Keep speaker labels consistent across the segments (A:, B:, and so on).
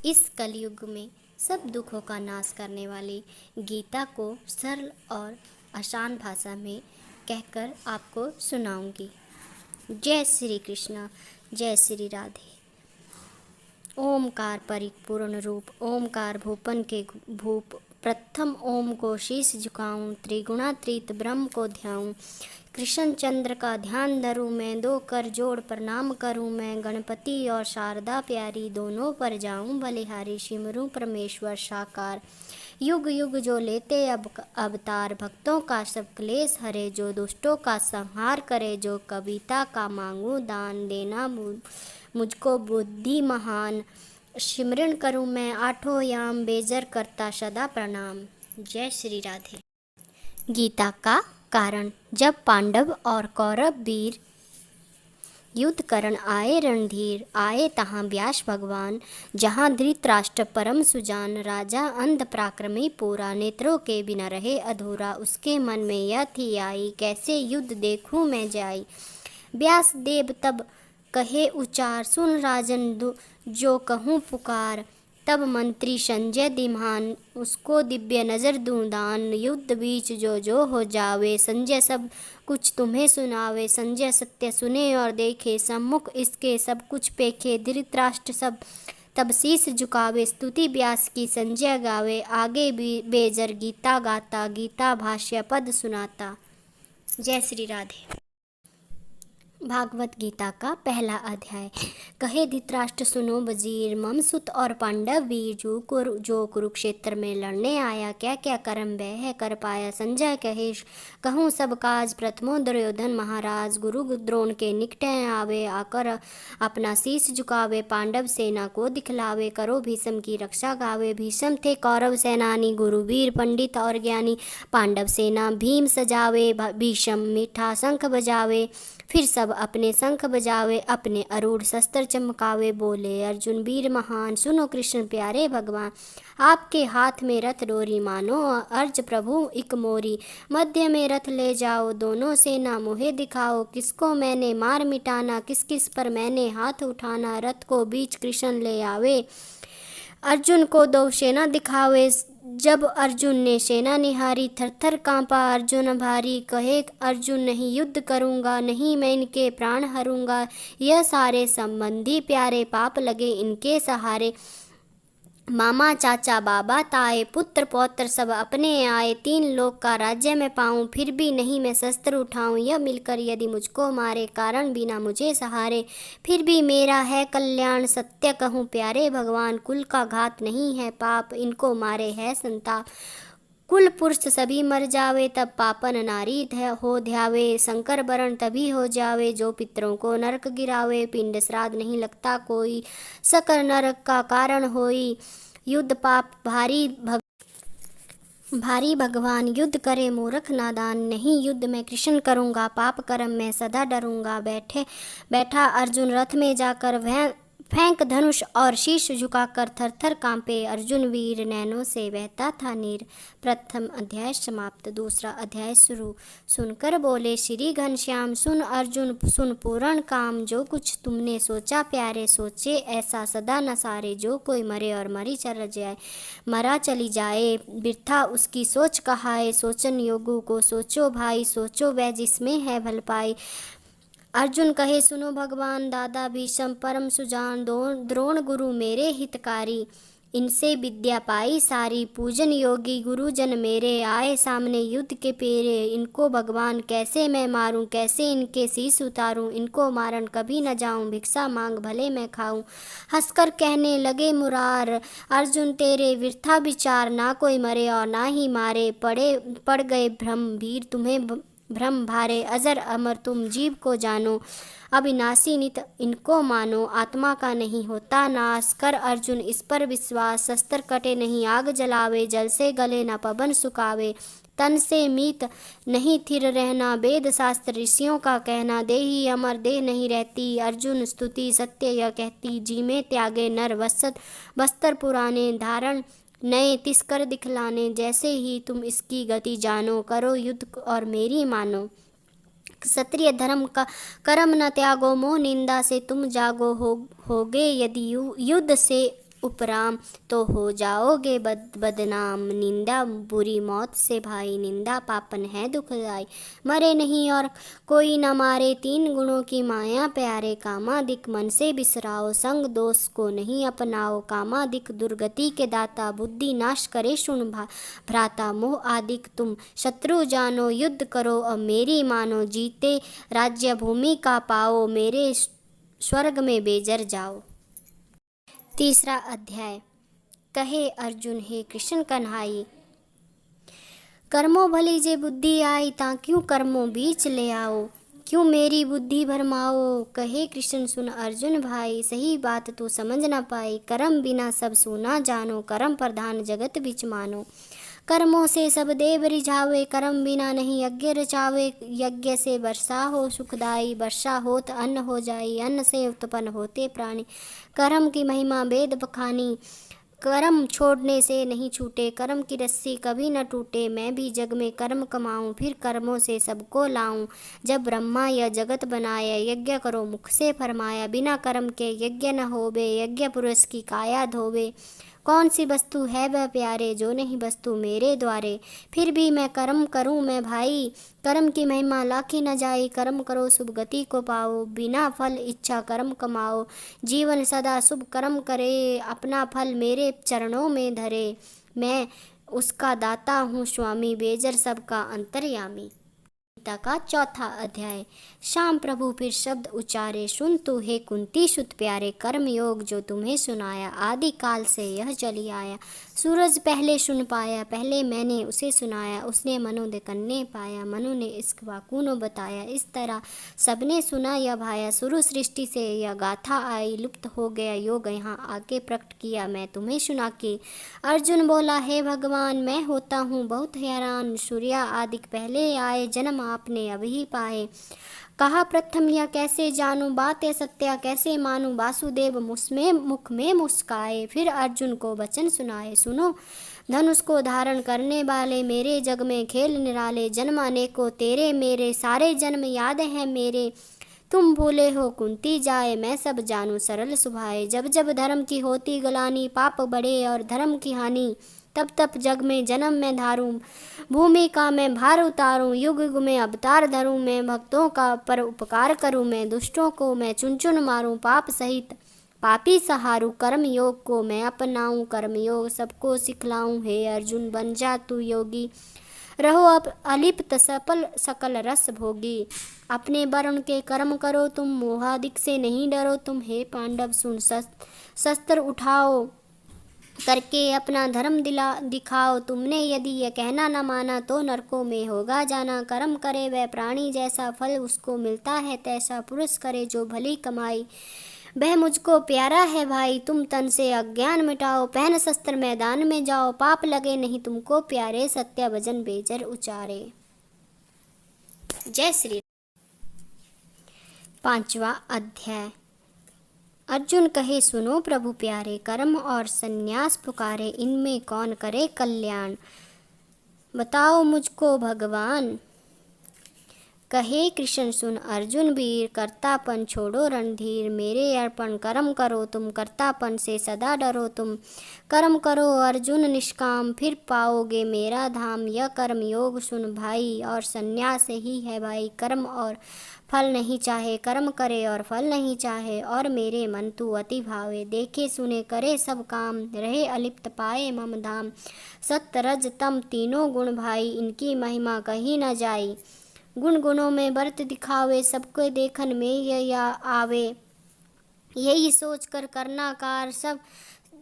A: इस कलयुग में सब दुखों का नाश करने वाली गीता को सरल और आसान भाषा में कहकर आपको सुनाऊंगी। जय श्री कृष्ण, जय श्री राधे। ओमकार परिपूर्ण रूप, ओमकार भूपन के भूप, प्रथम ओम को शीश झुकाऊं, त्रिगुणातीत ब्रह्म को ध्याऊं, कृष्ण चंद्र का ध्यान धरूं मैं, दो कर जोड़ प्रणाम करूं मैं, गणपति और शारदा प्यारी दोनों पर जाऊं बलिहारी, सिमरूं परमेश्वर साकार, युग युग जो लेते अब अवतार, भक्तों का सब क्लेश हरे, जो दुष्टों का संहार करे, जो कविता का मांगू दान, देना मुझको बुद्धि महान, सिमरन करूं मैं आठों याम, बेजर करता सदा प्रणाम। जय श्री राधे। गीता का कारण। जब पांडव और कौरव वीर युद्ध करन आए रणधीर, आए तहाँ व्यास भगवान, जहाँ धृतराष्ट्र परम सुजान, राजा अंध पराक्रमी पूरा, नेत्रों के बिना रहे अधूरा, उसके मन में यह थी आई, कैसे युद्ध देखूं मैं जाई। व्यास देव तब कहे उचार, सुन राजन जो कहूँ पुकार, तब मंत्री संजय दीमान, उसको दिव्य नजर दूं दान, युद्ध बीच जो हो जावे, संजय सब कुछ तुम्हें सुनावे, संजय सत्य सुने और देखे, सम्मुख इसके सब कुछ पेखे, धृतराष्ट्र सब तब शीस झुकावे, स्तुति व्यास की संजय गावे, आगे भी बेजर गीता गाता, गीता भाष्य पद सुनाता। जय श्री राधे। भागवत गीता का पहला अध्याय। कहे धृतराष्ट्र सुनो वजीर, मम सुत और पांडव वीर, जो कुरुक्षेत्र में लड़ने आया, क्या क्या कर्म वह कर पाया। संजय कहे कहूँ सब काज, प्रथमो दुर्योधन महाराज, गुरु द्रोण के निकट आवे, आकर अपना शीस झुकावे, पांडव सेना को दिखलावे, करो भीष्म की रक्षा गावे। भीष्म थे कौरव सेनानी, गुरुवीर पंडित और ज्ञानी, पांडव सेना भीम सजावे, भीष्म मीठा शंख बजावे, फिर सब अपने शंख बजावे, अपने अरूढ़ शस्त्र चमकावे, बोले अर्जुन वीर महान, सुनो कृष्ण प्यारे भगवान, आपके हाथ में रथ डोरी, मानो अर्ज प्रभु इक मोरी, मध्य में रथ ले जाओ, दोनों सेना मुहे दिखाओ, किसको मैंने मार मिटाना, किस किस पर मैंने हाथ उठाना, रथ को बीच कृष्ण ले आवे, अर्जुन को दो सेना दिखावे। जब अर्जुन ने सेना निहारी, थर थर कांपा अर्जुन भारी, कहे अर्जुन नहीं युद्ध करूंगा, नहीं मैं इनके प्राण हरूंगा, यह सारे संबंधी प्यारे, पाप लगे इनके सहारे, मामा चाचा बाबा ताए, पुत्र पौत्र सब अपने आए, तीन लोक का राज्य मैं पाऊँ, फिर भी नहीं मैं शस्त्र उठाऊँ, यह मिलकर यदि मुझको मारे, कारण बिना मुझे सहारे, फिर भी मेरा है कल्याण, सत्य कहूँ प्यारे भगवान, कुल का घात नहीं है पाप, इनको मारे है संताप, कुल पुरुष सभी मर जावे, तब पापन नारी हो ध्यावे, शंकर वरण तभी हो जावे, जो पितरों को नरक गिरावे, पिंड श्राद्ध नहीं लगता कोई, सकर नरक का कारण होई, युद्ध पाप भारी भगवान, युद्ध करे मूर्ख नादान, नहीं युद्ध में कृष्ण करूँगा, पाप कर्म में सदा डरूंगा। बैठा अर्जुन रथ में जाकर, वह फेंक धनुष और शीश झुकाकर, थर थर कांपे अर्जुन वीर, नैनों से बहता था नीर। प्रथम अध्याय समाप्त। दूसरा अध्याय शुरू। सुनकर बोले श्री घनश्याम, सुन अर्जुन सुन पूर्ण काम, जो कुछ तुमने सोचा प्यारे, सोचे ऐसा सदा न सारे, जो कोई मरे और मरी चल जाए, मरा चली जाए, वृथा उसकी सोच कहाए, सोचन योगु को सोचो भाई, सोचो वह जिसमें है भल पाई। अर्जुन कहे सुनो भगवान, दादा भीष्म परम सुजान, द्रोण गुरु मेरे हितकारी, इनसे विद्या पाई सारी, पूजन योगी गुरुजन मेरे, आए सामने युद्ध के पेरे, इनको भगवान कैसे मैं मारूं, कैसे इनके शीश उतारूं, इनको मारन कभी न जाऊं, भिक्षा मांग भले मैं खाऊं। हंसकर कहने लगे मुरार, अर्जुन तेरे वृथा विचार, ना कोई मरे और ना ही मारे, पड़ गए भ्रम वीर तुम्हें भ्रम भारे, अजर अमर तुम जीव को जानो, अविनाशी नित इनको मानो, आत्मा का नहीं होता नाश, कर अर्जुन इस पर विश्वास, शस्त्र कटे नहीं आग जलावे, जल से गले न पवन सुखावे, तन से मीत नहीं थिर रहना, वेद शास्त्र ऋषियों का कहना, देही अमर देह नहीं रहती, अर्जुन स्तुति सत्य यह कहती, जी में त्यागे नर वस्त्र पुराने, धारण नए तिस्कर दिखलाने, जैसे ही तुम इसकी गति जानो, करो युद्ध और मेरी मानो, क्षत्रिय धर्म का कर्म न त्यागो, मोह निंदा से तुम जागो, होगे यदि युद्ध से उपराम तो हो जाओगे बदनाम। निंदा बुरी मौत से भाई, निंदा पापन है दुखदाई। मरे नहीं और कोई न मारे, तीन गुणों की माया प्यारे। कामादिक मन से बिसराओ, संग दोष को नहीं अपनाओ। कामादिक दुर्गति के दाता, बुद्धि नाश करे सुन भ्राता। मोह आदिक तुम शत्रु जानो, युद्ध करो अब मेरी मानो। जीते राज्य भूमि का पाओ, मेरे स्वर्ग में बेजर जाओ। तीसरा अध्याय। कहे अर्जुन हे कृष्ण कन्हाई, कर्मों भली जे बुद्धि आई, ता क्यों कर्मों बीच ले आओ। क्यों मेरी बुद्धि भरमाओ। कहे कृष्ण सुन अर्जुन भाई, सही बात तू समझ न पाई। कर्म बिना सब सूना जानो, कर्म प्रधान जगत बिच मानो। कर्मों से सब देव रिझावे, कर्म बिना नहीं यज्ञ रचावे। यज्ञ से वर्षा हो सुखदाई, वर्षा होत अन्न हो जाई। अन्न से उत्पन्न होते प्राणी, कर्म की महिमा वेद बखानी। कर्म छोड़ने से नहीं छूटे, कर्म की रस्सी कभी न टूटे। मैं भी जग में कर्म कमाऊं, फिर कर्मों से सबको लाऊं। जब ब्रह्मा यह जगत बनाया, यज्ञ करो मुख से फरमाया। बिना कर्म के यज्ञ न होवे, यज्ञ पुरुष की काया धोवे। कौन सी वस्तु है वह प्यारे, जो नहीं वस्तु मेरे द्वारे। फिर भी मैं कर्म करूं मैं भाई, कर्म की महिमा लाखी न जाई। कर्म करो शुभ गति को पाओ, बिना फल इच्छा कर्म कमाओ। जीवन सदा शुभ कर्म करे, अपना फल मेरे चरणों में धरे। मैं उसका दाता हूँ स्वामी, बेजर सबका अंतर्यामी। गीता का चौथा अध्याय। शाम प्रभु फिर शब्द उच्चारे, सुन तू हे कुंती सुत प्यारे। कर्म योग जो तुम्हें सुनाया, आदि काल से यह चली आया। सूरज पहले सुन पाया, पहले मैंने उसे सुनाया। उसने मनु दे कन्ने पाया, मनु ने इश्क वाकुनो बताया। इस तरह सबने सुना यह भाया, शुरू सृष्टि से यह गाथा आई। लुप्त हो गया योग यहाँ आके, प्रकट किया मैं तुम्हें सुना के। अर्जुन बोला हे भगवान, मैं होता हूँ बहुत हैरान। सूर्या आदि पहले आए, जन्म आपने अभी पाए। कहा प्रथम यह कैसे जानूं, बातें सत्या कैसे मानूं। वासुदेव मुख में मुस्काए, फिर अर्जुन को वचन सुनाए। सुनो धनुष को धारण करने वाले, मेरे जग में खेल निराले। जन्म अनेकों तेरे मेरे, सारे जन्म याद हैं मेरे। तुम भूले हो कुंती जाए, मैं सब जानूं सरल सुभाए। जब जब धर्म की होती गलानी, पाप बढ़े और धर्म की हानि। तब तब जग में जन्म मैं धारूं, भूमि का मैं भार उतारूं। युग युग में अवतार धरूं, मैं भक्तों का पर उपकार करूं। मैं दुष्टों को मैं चुन चुन मारूं, पाप सहित पापी सहारूं। कर्म योग को मैं अपनाऊं, कर्म योग सबको सिखलाऊं। हे अर्जुन बन जा तू योगी, रहो अब अलिप्त सफल सकल रस भोगी। अपने वरुण के कर्म करो तुम, मोहादिक से नहीं डरो तुम। हे पांडव सुन शस्त्र उठाओ, करके अपना धर्म दिखाओ। तुमने यदि यह कहना न माना, तो नरकों में होगा जाना। कर्म करे वह प्राणी जैसा, फल उसको मिलता है तैसा। पुरुष करे जो भली कमाई, वह मुझको प्यारा है भाई। तुम तन से अज्ञान मिटाओ, पहन शस्त्र मैदान में जाओ। पाप लगे नहीं तुमको प्यारे, सत्य भजन बेजर उचारे। जय श्री। पांचवा अध्याय। अर्जुन कहे सुनो प्रभु प्यारे, कर्म और संन्यास पुकारे। इनमें कौन करे कल्याण, बताओ मुझको भगवान। कहे कृष्ण सुन अर्जुन वीर, कर्तापन छोड़ो रणधीर। मेरे अर्पण कर्म करो तुम, कर्तापन से सदा डरो तुम। कर्म करो अर्जुन निष्काम, फिर पाओगे मेरा धाम। यह कर्म योग सुन भाई, और संन्यास ही है भाई। कर्म और फल नहीं चाहे, कर्म करे और फल नहीं चाहे। और मेरे मन तू अति भावे, देखे सुने करे सब काम। रहे अलिप्त पाए मम धाम। सत्य रज तम तीनों गुण भाई, इनकी महिमा कही न जाई। गुण गुणों में बरत दिखावे, सबको देखन में यह आवे। यही सोच कर करना कार, सब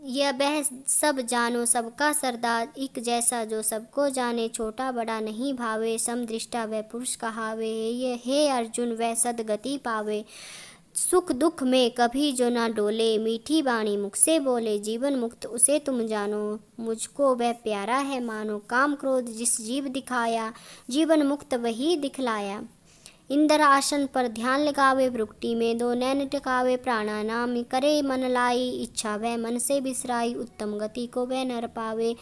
A: यह बह सब जानो सबका सरदार। एक जैसा जो सबको जाने, छोटा बड़ा नहीं भावे। समदृष्टा वह पुरुष कहावे, ये हे अर्जुन वह सदगति पावे। सुख दुख में कभी जो ना डोले, मीठी वाणी मुख से बोले। जीवन मुक्त उसे तुम जानो, मुझको वह प्यारा है मानो। काम क्रोध जिस जीव दिखाया, जीवन मुक्त वही दिखलाया। इंद्र आसन पर ध्यान लगावे, भ्रुकुटी में दो नैन टिकावे, प्राणायाम करे मन लाई, इच्छा वह मन से बिसराई, उत्तम गति को वह नर पावे,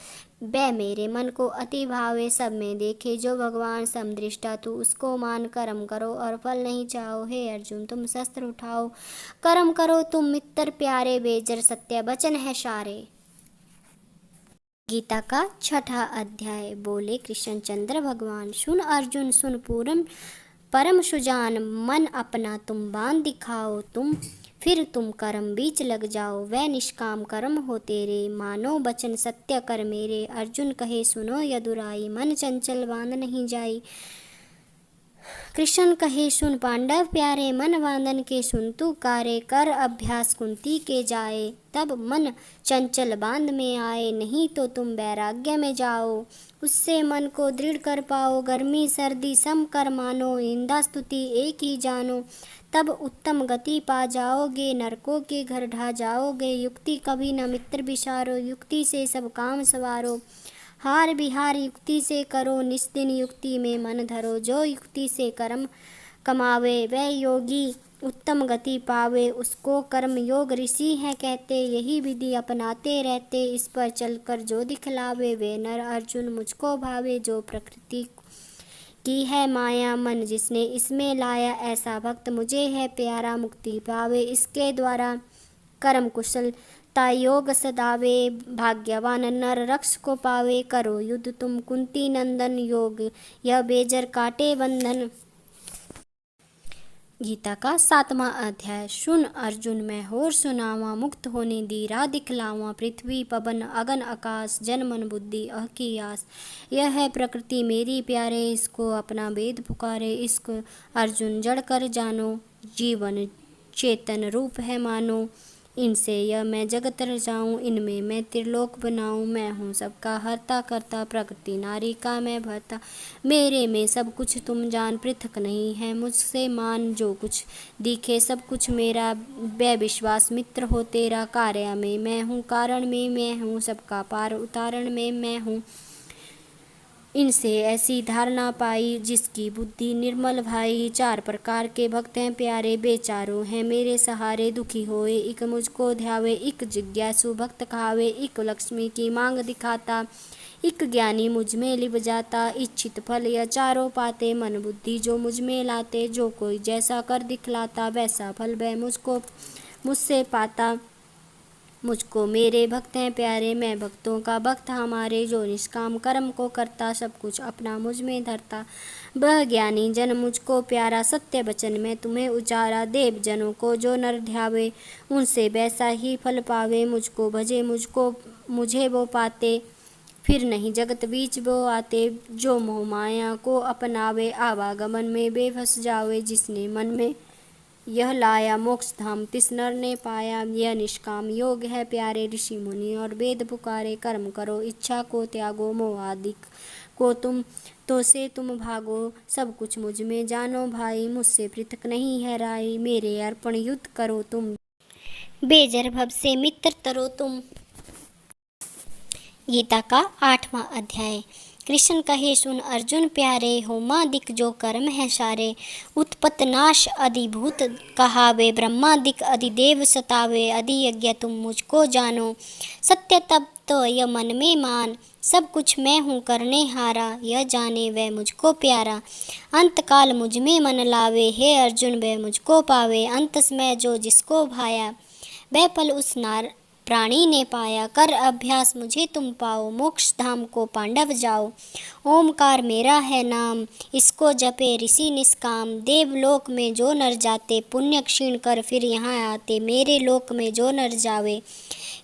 A: वह मेरे मन को अति भावे, सब में देखे जो भगवान, समदृष्टा तू उसको मान, कर्म करो और फल नहीं चाहो, हे अर्जुन तुम शस्त्र उठाओ, कर्म करो तुम मित्र प्यारे, बेजर सत्य वचन है सारे। गीता का छठा अध्याय। बोले कृष्णचंद्र भगवान, सुन अर्जुन सुन पूरन परम सुजान, मन अपना तुम बांध दिखाओ, फिर तुम कर्म बीच लग जाओ, वह निष्काम कर्म हो तेरे, मानो बचन सत्य कर मेरे। अर्जुन कहे सुनो यदुराई, मन चंचल बांध नहीं जाई। कृष्ण कहे सुन पांडव प्यारे, मन बांधन के सुन तू कारे, कर अभ्यास कुंती के जाए, तब मन चंचल बांध में आए, नहीं तो तुम वैराग्य में जाओ, उससे मन को दृढ़ कर पाओ, गर्मी सर्दी सम कर मानो, निंदा स्तुति एक ही जानो, तब उत्तम गति पा जाओगे, नरकों के घर ढा जाओगे, युक्ति कभी न मित्र विसारो, युक्ति से सब काम सवारो, हार बिहार युक्ति से करो, निस्दिन युक्ति में मन धरो, जो युक्ति से कर्म कमावे, वह योगी उत्तम गति पावे, उसको कर्म योग ऋषि हैं कहते, यही विधि अपनाते रहते, इस पर चलकर जो दिखलावे, वे नर अर्जुन मुझको भावे, जो प्रकृति की है माया, मन जिसने इसमें लाया, ऐसा भक्त मुझे है प्यारा, मुक्ति पावे इसके द्वारा, कर्म कुशलता योग सदावे, भाग्यवान नर रक्ष को पावे, करो युद्ध तुम कुंती नंदन, योग यह बेजर काटे बंधन। गीता का सातवां अध्याय। सुन अर्जुन मैं होर सुनावा, मुक्त होने दी राह दिखलावा, पृथ्वी पवन अगन आकाश, जन मन बुद्धि अह की आस, यह है प्रकृति मेरी प्यारे, इसको अपना वेद पुकारे, इसको अर्जुन जड़ कर जानो, जीवन चेतन रूप है मानो, इनसे यह मैं जगत रचाऊं, इनमें मैं त्रिलोक बनाऊं, मैं हूँ सबका हरता करता, प्रकृति नारी का मैं भरता, मेरे में सब कुछ तुम जान, पृथक नहीं है मुझसे मान, जो कुछ दिखे सब कुछ मेरा, वह विश्वास मित्र हो तेरा, कार्य में मैं हूँ कारण में मैं हूँ, सबका पार उतारण में मैं हूँ, इनसे ऐसी धारणा पाई, जिसकी बुद्धि निर्मल भाई, चार प्रकार के भक्त हैं प्यारे, बेचारों हैं मेरे सहारे, दुखी होए इक मुझको ध्यावे, इक जिज्ञासु भक्त कहावे, इक लक्ष्मी की मांग दिखाता, इक ज्ञानी मुझ में लिप जाता, इच्छित फल यह चारों पाते, मन बुद्धि जो मुझ में लाते, जो कोई जैसा कर दिखलाता, वैसा फल वह मुझसे पाता, मुझको मेरे भक्त हैं प्यारे, मैं भक्तों का भक्त हमारे, जो निष्काम कर्म को करता, सब कुछ अपना मुझ में धरता, वह ज्ञानी जन मुझको प्यारा, सत्य वचन में तुम्हें उचारा, देव जनों को जो नर ध्यावे, उनसे वैसा ही फल पावे, मुझको भजे मुझे वो पाते, फिर नहीं जगत बीच वो आते, जो मोह माया को अपनावे, आवागमन में बेफस जावे, जिसने मन में यह लाया, मोक्ष धाम तिस नर ने पाया, यह निष्काम योग है प्यारे, ऋषि मुनि और वेद पुकारे, कर्म करो इच्छा को त्यागो, मोह आदि को तुम भागो, सब कुछ मुझ में जानो भाई, मुझसे पृथक नहीं है राई, मेरे अर्पण युद्ध करो तुम, बेजर भव से मित्र तरो तुम। गीता का आठवां अध्याय। कृष्ण कहे सुन अर्जुन प्यारे, होमादिक जो कर्म है सारे, उत्पत नाश अधिभूत कहावे, ब्रह्मादिक अधिदेव सतावे, अधि यज्ञ तुम मुझको जानो, सत्य तब तो यह मन में मान, सब कुछ मैं हूँ करने हारा, यह जाने वह मुझको प्यारा, अंत काल मुझ में मन लावे, हे अर्जुन वह मुझको पावे, अंत समय जो जिसको भाया, वह फल उस प्राणी ने पाया, कर अभ्यास मुझे तुम पाओ, मोक्ष धाम को पांडव जाओ, ओमकार मेरा है नाम, इसको जपे ऋषि निष्काम, देवलोक में जो नर जाते, पुण्य क्षीण कर फिर यहाँ आते, मेरे लोक में जो नर जावे,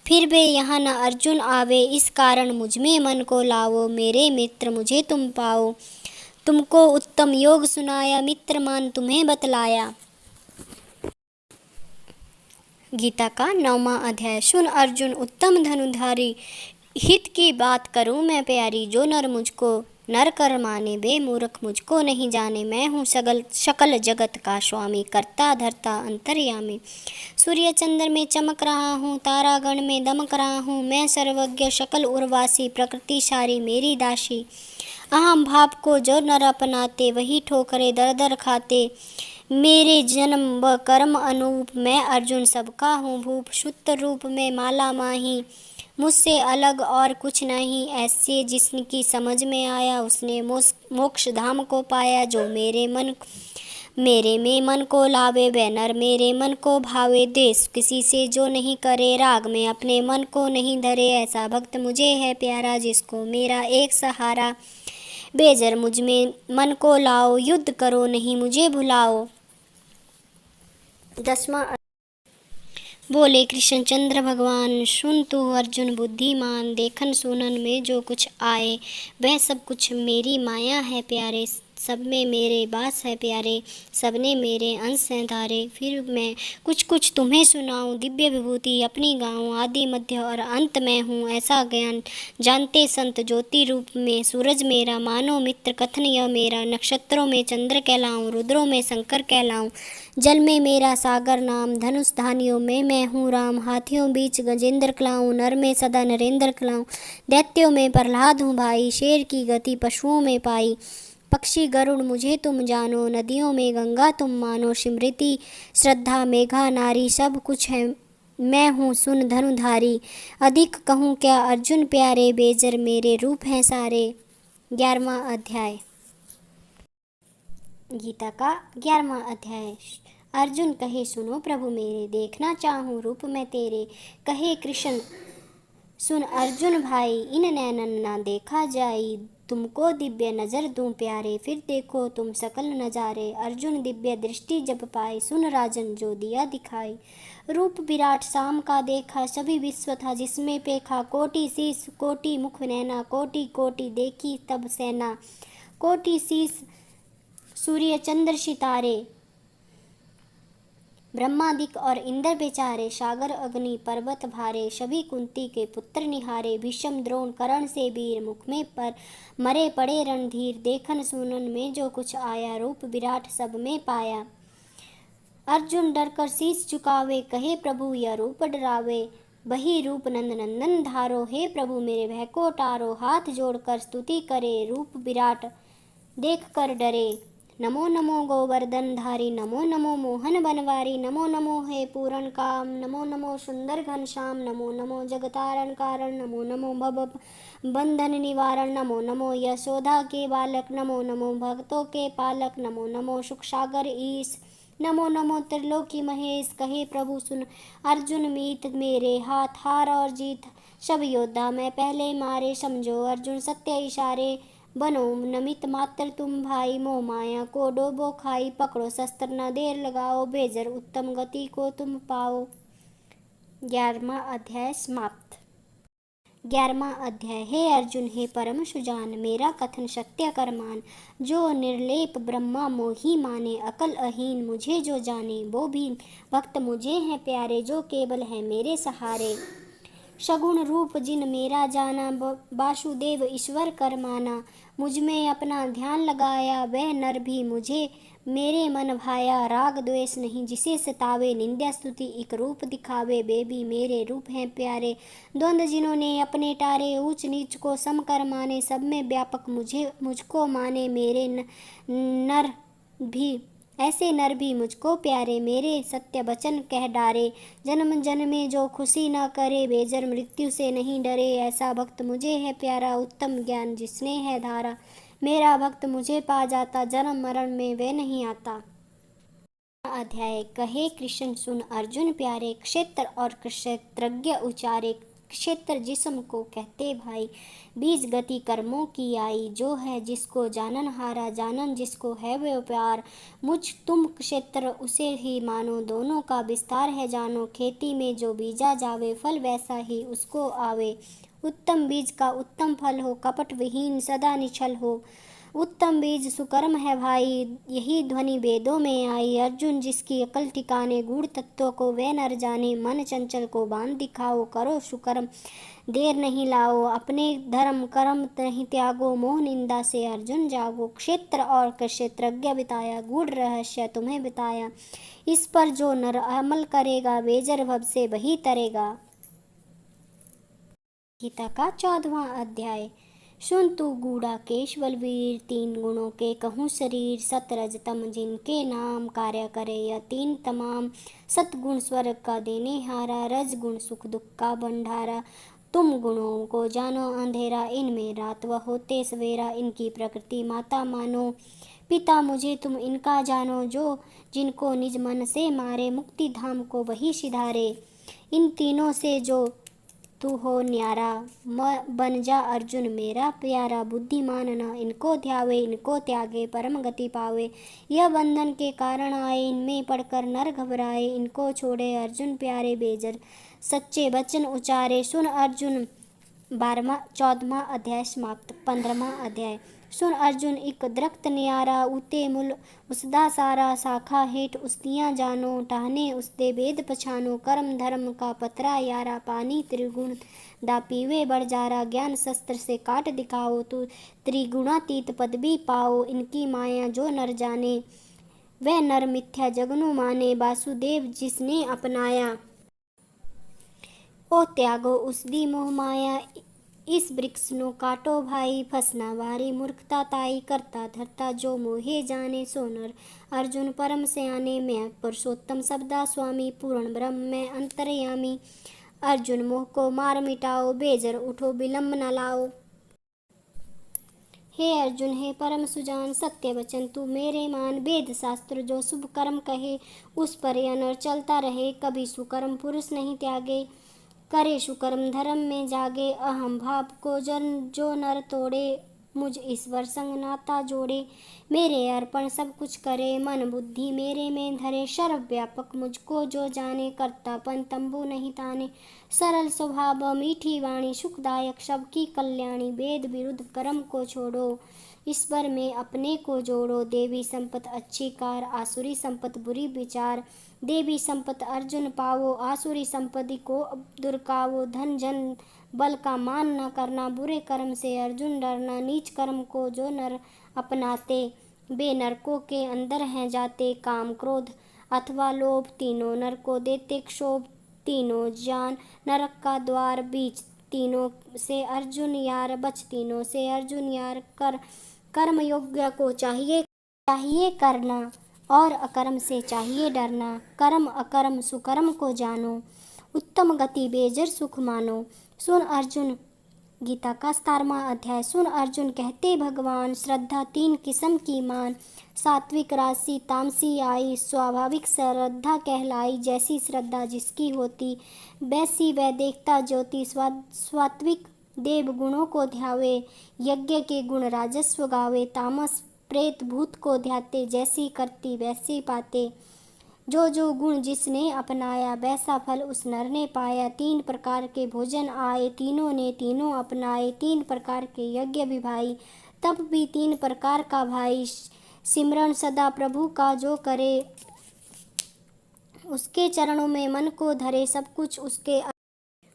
A: फिर वे यहाँ न अर्जुन आवे, इस कारण मुझ में मन को लाओ, मेरे मित्र मुझे तुम पाओ, तुमको उत्तम योग सुनाया, मित्र मान तुम्हें बतलाया। गीता का 9वां अध्याय। सुन अर्जुन उत्तम धनुधारी, हित की बात करूं मैं प्यारी, जो नर मुझको नर कर माने, वे मूर्ख मुझको नहीं जाने, मैं हूँ सकल जगत का स्वामी, करता धरता अंतर्यामी, सूर्य चंद्र में चमक रहा हूँ, तारागण में दमक रहा हूँ, मैं सर्वज्ञ सकल उर्वासी, प्रकृति सारी मेरी दासी, अहम भाव को जो नर अपनाते, वही ठोकरे दर दर खाते। मेरे जन्म व कर्म अनुरूप मैं अर्जुन सबका हूँ भूप। शुद्ध रूप में माला माही, मुझसे अलग और कुछ नहीं। ऐसे जिसकी समझ में आया, उसने मोक्ष धाम को पाया। जो मेरे में मन को लावे, वह नर मेरे मन को भावे। देश किसी से जो नहीं करे, राग में अपने मन को नहीं धरे। ऐसा भक्त मुझे है प्यारा, जिसको मेरा एक सहारा। बेजर मुझ में मन को लाओ, युद्ध करो नहीं मुझे भुलाओ। 10वां। बोले कृष्ण चंद्र भगवान, सुन तू अर्जुन बुद्धिमान। देखन सुनन में जो कुछ आए, वह सब कुछ मेरी माया है प्यारे। सब में मेरे बास है प्यारे, सबने मेरे अंश हैं धारे। फिर मैं कुछ कुछ तुम्हें सुनाऊं, दिव्य विभूति अपनी गाऊं। आदि मध्य और अंत में हूँ, ऐसा ज्ञान जानते संत। ज्योति रूप में सूरज मेरा, मानो मित्र कथन यह मेरा। नक्षत्रों में चंद्र कहलाऊं, रुद्रों में शंकर कहलाऊं। जल में मेरा सागर नाम, धनुष धानियों में मैं हूँ राम। हाथियों बीच गजेंद्र खिलाऊं, नर में सदा नरेंद्र खिलाऊं। दैत्यों में प्रहलाद हूँ भाई, शेर की गति पशुओं में पाई। पक्षी गरुड़ मुझे तुम जानो, नदियों में गंगा तुम मानो। स्मृति श्रद्धा मेघा नारी, सब कुछ है मैं हूँ सुन धनुधारी। अधिक कहूँ क्या अर्जुन प्यारे, बेजर मेरे रूप हैं सारे। 11वां अध्याय। गीता का 11वां अध्याय। अर्जुन कहे सुनो प्रभु मेरे, देखना चाहूँ रूप मैं तेरे। कहे कृष्ण सुन अर्जुन भाई, इन नैनन ना देखा जाई। तुमको दिव्य नजर दूं प्यारे, फिर देखो तुम सकल नजारे। अर्जुन दिव्य दृष्टि जब पाई, सुन राजन जो दिया दिखाई। रूप विराट शाम का देखा, सभी विश्व था जिसमें पेखा। कोटि शीस कोटि मुख नैना, कोटि कोटि देखी तब सेना। कोटि शीस सूर्य चंद्र सितारे, ब्रह्मादिक और इंद्र बेचारे। सागर अग्नि पर्वत भारे, सभी कुंती के पुत्र निहारे। भीष्म द्रोण कर्ण से वीर, मुख में पर मरे पड़े रणधीर। देखन सुनन में जो कुछ आया, रूप विराट सब में पाया। अर्जुन डर कर शीस झुकावे, कहे प्रभु यह रूप डरावे। वही रूप नंद नंदन धारो, हे प्रभु मेरे भय को टारो। हाथ जोड़कर स्तुति करे, रूप विराट देख कर डरे। नमो नमो गोवर्धन धारी, नमो नमो मोहन बनवारी। नमो नमो हे पूरण काम, नमो नमो सुंदर घनश्याम। नमो नमो जगतारण कारण, नमो नमो भव बंधन निवारण। नमो नमो यशोदा के बालक, नमो नमो भक्तों के पालक। नमो नमो सुख सागर ईश, नमो नमो त्रिलोकी महेश। कहे प्रभु सुन अर्जुन मीत, मेरे हाथ हार और जीत। सब योद्धा मैं पहले मारे, समझो अर्जुन सत्य इशारे। बनो नमित मात्र तुम भाई, मोह माया को डोबो खाई। पकड़ो शस्त्र न देर लगाओ, बेजर उत्तम गति को तुम पाओ। 11वां अध्याय समाप्त। 11वां अध्याय। हे अर्जुन हे परम सुजान, मेरा कथन सत्य कर मान। जो निर्लेप ब्रह्मा मोही माने, अकल अहीन मुझे जो जाने। वो भी भक्त मुझे हैं प्यारे, जो केवल है मेरे सहारे। सगुण रूप जिन मेरा जाना, वासुदेव ईश्वर कर माना। मुझ में अपना ध्यान लगाया, वह नर भी मुझे मेरे मन भाया। राग द्वेष नहीं जिसे सतावे, निंदा स्तुति एक रूप दिखावे। वे भी मेरे रूप हैं प्यारे, द्वंद्व जिन्होंने अपने टारे। ऊंच नीच को सम कर माने, सब में व्यापक मुझको माने। मेरे नर भी ऐसे नर भी मुझको प्यारे, मेरे सत्य वचन कह डारे। जन्म जन्मे जो खुशी न करे, बेजर मृत्यु से नहीं डरे। ऐसा भक्त मुझे है प्यारा, उत्तम ज्ञान जिसने है धारा। मेरा भक्त मुझे पा जाता, जन्म मरण में वे नहीं आता। अध्याय। कहे कृष्ण सुन अर्जुन प्यारे, क्षेत्र और क्षेत्रज्ञ उचारे। क्षेत्र जिस्म को कहते भाई, बीज गति कर्मों की आई। जो है जिसको जानन हारा, जानन जिसको है वे प्यार। मुझ तुम क्षेत्र उसे ही मानो, दोनों का विस्तार है जानो। खेती में जो बीजा जावे, फल वैसा ही उसको आवे। उत्तम बीज का उत्तम फल हो, कपट विहीन सदा निछल हो। उत्तम बीज सुकर्म है भाई, यही ध्वनि वेदों में आई। अर्जुन जिसकी अकल ठिकाने, गूढ़ तत्वों को वे नर जाने। मन चंचल को बांध दिखाओ, करो सुकर्म देर नहीं लाओ। अपने धर्म कर्म नहीं त्यागो, मोह निंदा से अर्जुन जागो। क्षेत्र और क्षेत्रज्ञ बिताया, गूढ़ रहस्य तुम्हें बताया। इस पर जो नर अमल करेगा, बेजर भव से वही तरेगा। गीता का 14वां अध्याय। सुन तू गूढ़ा केश बलवीर, तीन गुणों के कहूँ शरीर, सत रज तम जिनके नाम, कार्य करे यह तीन तमाम। सतगुण स्वर्ग का देने हारा, रज गुण सुख दुख का भंडारा। तुम गुणों को जानो अंधेरा, इनमें रात व होते सवेरा, इनकी प्रकृति माता मानो। पिता मुझे तुम इनका जानो, जो जिनको निज मन से मारे, मुक्ति धाम को वही सिधारे। इन तीनों से जो तू हो न्यारा, बन जा अर्जुन मेरा प्यारा। बुद्धिमान न इनको ध्यावे, इनको त्यागे परम गति पावे। यह बंधन के कारण आए, इनमें पड़कर नर घबराए, इनको छोड़े अर्जुन प्यारे बेजर सच्चे वचन उचारे। सुन अर्जुन 14वां अध्याय समाप्त। 15वां अध्याय। सुन अर्जुन एक दरख्त न्यारा, ऊते मूल उसदा सारा, शाखा हेठ उस्तियाँ जानो, टहने उसदे वेद पछानो। कर्म धर्म का पतरा यारा, पानी त्रिगुण दा पीवे बड़जारा। ज्ञान शस्त्र से काट दिखाओ, तू त्रिगुणातीत पद भी पाओ। इनकी माया जो नर जाने, वह नर मिथ्या जगनु माने। वासुदेव जिसने अपनाया, ओ त्यागो उसदी मोह माया। इस वृक्ष नो काटो भाई, फसना वारी मूर्खता ताई। करता धरता जो मोहे जाने, सो नर अर्जुन परम सयाने। मैं पुरुषोत्तम सबदा स्वामी, पूर्ण ब्रह्म मैं अंतर्यामी। अर्जुन मोह को मार मिटाओ, बेजर उठो विलम्ब न लाओ। हे अर्जुन हे परम सुजान, सत्य वचन तू मेरे मान। वेद शास्त्र जो शुभ कर्म कहे, उस पर यह नर चलता रहे। कभी सुकर्म पुरुष नहीं त्यागे, करे सुकर्म धर्म में जागे। अहम भाव को जो नर तोड़े, मुझ ईश्वर संग नाता जोड़े। मेरे अर्पण सब कुछ करे, मन बुद्धि मेरे में धरे। सर्व व्यापक मुझको जो जाने, करतापन तंबू नहीं ताने। सरल स्वभाव मीठी वाणी, सुखदायक सबकी कल्याणी। वेद विरुद्ध कर्म को छोड़ो, ईश्वर में अपने को जोड़ो। देवी संपत अच्छी कार, आसुरी संपत बुरी विचार। देवी संपत अर्जुन पावो, आसुरी संपत्ति को दुर्कावो। धन जन बल का मान न करना, बुरे कर्म से अर्जुन डरना। नीच कर्म को जो नर अपनाते, वे नरकों के अंदर हैं जाते। काम क्रोध अथवा लोभ, तीनों नर को देते क्षोभ। तीनों जान नरक का द्वार, बीच तीनों से अर्जुन यार। बच तीनों से अर्जुन यार। कर्म योग्य को चाहिए करना, और अकर्म से चाहिए डरना। कर्म अकर्म सुकर्म को जानो, उत्तम गति बेजर सुख मानो। सुन अर्जुन गीता का 17वां अध्याय। सुन अर्जुन कहते भगवान, श्रद्धा तीन किस्म की मान। सात्विक राशि तामसी आई, स्वाभाविक श्रद्धा कहलाई। जैसी श्रद्धा जिसकी होती, वैसी वह देखता ज्योति। सात्विक देव गुणों को ध्यावे, यज्ञ के गुण राजस्व गावे। तामस प्रेत भूत को ध्याते, जैसी करती वैसे पाते। जो गुण जिसने अपनाया, वैसा फल उस नर ने पाया। तीन प्रकार के भोजन आए, तीनों ने तीनों अपनाए। तीन प्रकार के यज्ञ भी भाई, तब भी तीन प्रकार का भाई। सिमरन सदा प्रभु का जो करे, उसके चरणों में मन को धरे। सब कुछ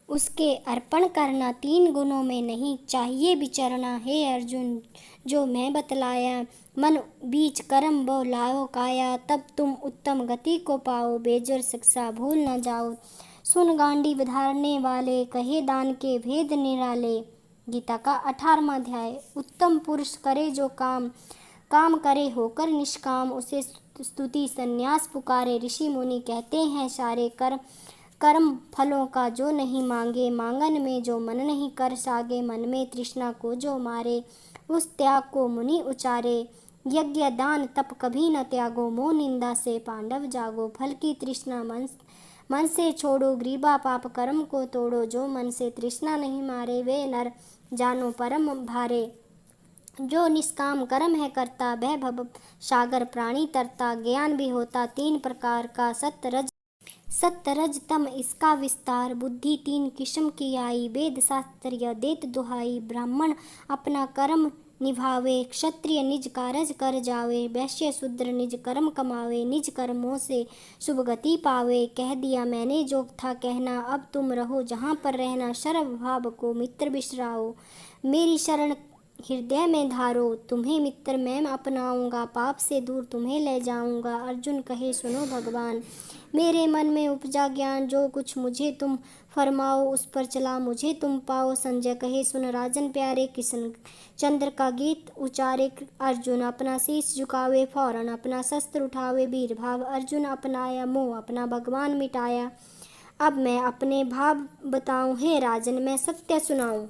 A: उसके अर्पण करना, तीन गुणों में नहीं चाहिए विचरना। हे अर्जुन जो मैं बतलाया, मन बीच कर्म बो लाओ काया। तब तुम उत्तम गति को पाओ, बेजर शिक्षा भूल न जाओ। सुन गांडीव धारने वाले, कहे दान के भेद निराले। गीता का 18वां अध्याय। उत्तम पुरुष करे जो काम करे होकर निष्काम। उसे स्तुति संन्यास पुकारे, ऋषि मुनि कहते हैं सारे। कर्म फलों का जो नहीं मांगे, मांगन में जो मन नहीं कर सागे। मन में तृष्णा को जो मारे, उस त्याग को मुनि उचारे। यज्ञ दान तप कभी न त्यागो, मोह निंदा से पांडव जागो। फल की तृष्णा मन से छोड़ो, ग्रीबा पाप कर्म को तोड़ो। जो मन से तृष्णा नहीं मारे, वे नर जानो परम भारे। जो निष्काम कर्म है करता, वह भव सागर प्राणी तरता। ज्ञान भी होता तीन प्रकार का, सत्य रज तम इसका विस्तार। बुद्धि तीन किस्म की आई, वेद शास्त्र यह देत दुहाई। ब्राह्मण अपना कर्म निभावे, क्षत्रिय निज कारज कर जावे। वैश्य शूद्र निज कर्म कमावे, निज कर्मों से शुभ गति पावे। कह दिया मैंने जो था कहना, अब तुम रहो जहाँ पर रहना। सर्व भाव को मित्र बिसराओ, मेरी शरण हृदय में धारो, तुम्हें मित्र मैं अपनाऊंगा, पाप से दूर तुम्हें ले जाऊंगा। अर्जुन कहे सुनो भगवान, मेरे मन में उपजा ज्ञान, जो कुछ मुझे तुम फरमाओ उस पर चला मुझे तुम पाओ। संजय कहे सुन राजन प्यारे, कृष्ण चंद्र का गीत उचारे अर्जुन, अपना शीश झुकावे फौरन, अपना शस्त्र उठावे वीर भाव। अर्जुन अपनाया मोह, अपना भगवान मिटाया, अब मैं अपने भाव बताऊं, हे राजन मैं सत्य सुनाऊं।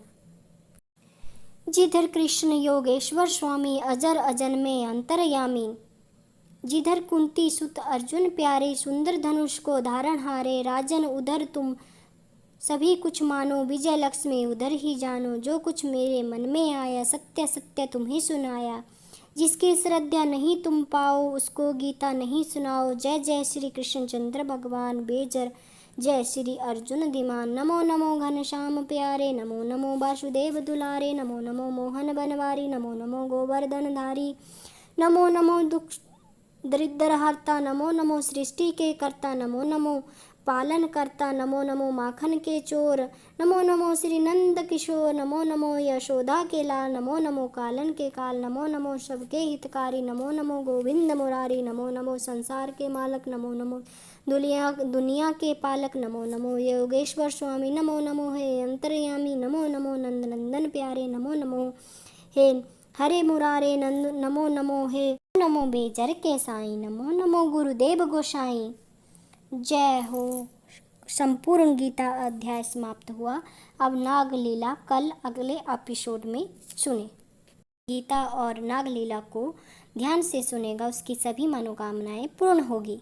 A: जिधर कृष्ण योगेश्वर स्वामी, अजर अजन्मे अंतर्यामी, जिधर कुंती सुत अर्जुन प्यारे, सुंदर धनुष को धारण हारे। राजन उधर तुम सभी कुछ मानो, विजय लक्ष्मी उधर ही जानो। जो कुछ मेरे मन में आया, सत्य सत्य तुम्हें सुनाया। जिसकी श्रद्धा नहीं तुम पाओ, उसको गीता नहीं सुनाओ। जय जय श्री कृष्ण चंद्र भगवान बेजर, जय श्री अर्जुन धीमान। नमो नमो घनश्याम प्यारे, नमो नमो वासुदेव दुलारे, नमो नमो मोहन बनवारी, नमो नमो गोवर्धन धारी, नमो नमो दुख दरिद्र हरता, नमो नमो सृष्टि के कर्ता, नमो नमो पालन करता, नमो नमो माखन के चोर, नमो नमो श्री नंद किशोर, नमो नमो यशोदा के लाल, नमो नमो कालन के काल, नमो नमो सबके हितकारी, नमो नमो गोविंद मुरारी, नमो नमो संसार के मालक, नमो नमो दुनिया के पालक, नमो नमो योगेश्वर स्वामी, नमो नमो हे अंतर्यामी, नमो नमो नंद नंदन प्यारे, नमो नमो हे हरे मुरारे नंद, नमो नमो हे नमो बेजर के साई, नमो नमो गुरुदेव गोसाई। जय हो। संपूर्ण गीता अध्याय समाप्त हुआ। अब नागलीला कल अगले एपिसोड में सुने। गीता और नागलीला को ध्यान से सुनेगा, उसकी सभी मनोकामनाएं पूर्ण होगी।